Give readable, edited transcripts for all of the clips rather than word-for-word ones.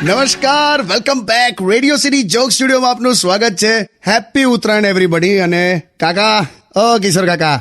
નમસ્કાર, welcome back. Radio city joke સ્ટુડિયોમાં આપનું સ્વાગત છે. Happy Uttarayan everybody. અને કાકા, કિશોર કાકા,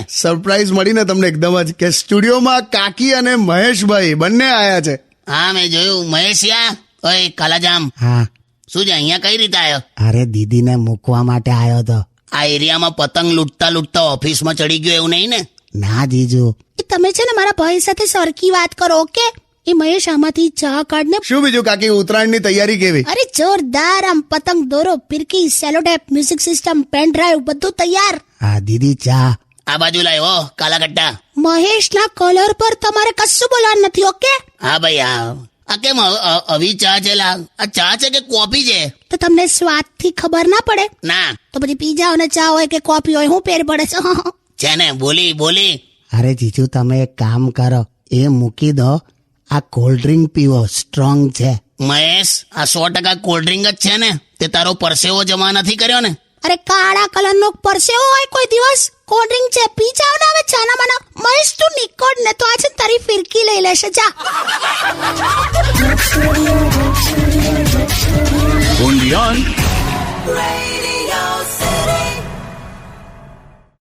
સરપ્રાઈઝ મળીને તમને એકદમ જ કે સ્ટુડિયોમાં કાકી અને મહેશભાઈ બંને આયા છે. હા, મેં જોયું. મહેશિયા, ઓય કાલાજામ, હા. શું છે અહીંયા કઈ રીતે આવ્યો? અરે દીદીને મૂકવા માટે આવ્યો તો. આ એરિયામાં પતંગ લૂંટતા લૂંટતા ઓફિસમાં ચડી ગયો એવું નહીં ને? ના જીજુ, તમે છે ને મારા ભાઈ સાથે સરખી વાત કરો, ઓકે? એ મહેશ આમાંથી ચા કાઢ ને. શું બીજું કાકી, ઉત્તરાયણની તૈયારી કેવી? અરે જોરદાર, આમ પતંગ દોરો, ફિરકી, sellotape, music system, pen drive બધું તૈયાર. હા દીદી ચા. આ બાજુ લાવ્યો કાલા કટ્ટા. મહેશના કલર પર તમારે કશું બોલવાનું નથી, ઓકે? હા ભાઈ, હા. આ કેમ આવી ચા છે લા? આ ચા છે કે કોફી છે? તો તમને સ્વાદથી ખબર ના પડે ના તો પછી પી જાઓ ને, ચા હોય કે કોફી હોય, હું પેર પડે છે. છે ને, બોલી. અરે જીજુ તમે એક કામ કરો, એ મૂકી દો, આ કોલ્ડ ડ્રિંક પીવો, સ્ટ્રોંગ છે. મહેશ, આ 100% કોલ્ડ ડ્રિંક જ છે ને? તે તારો પરસેવો જમા નથી કર્યો ને? અરે કાળા કલરનો પરસેવો હોય કોઈ દિવસ? કોલ્ડ ડ્રિંક છે, પી જાઓ ને હવે ચાના માના. મહેશ તું નીકળ ને, તો આજે તારી ફિરકી લઈ લેશે. જા. only on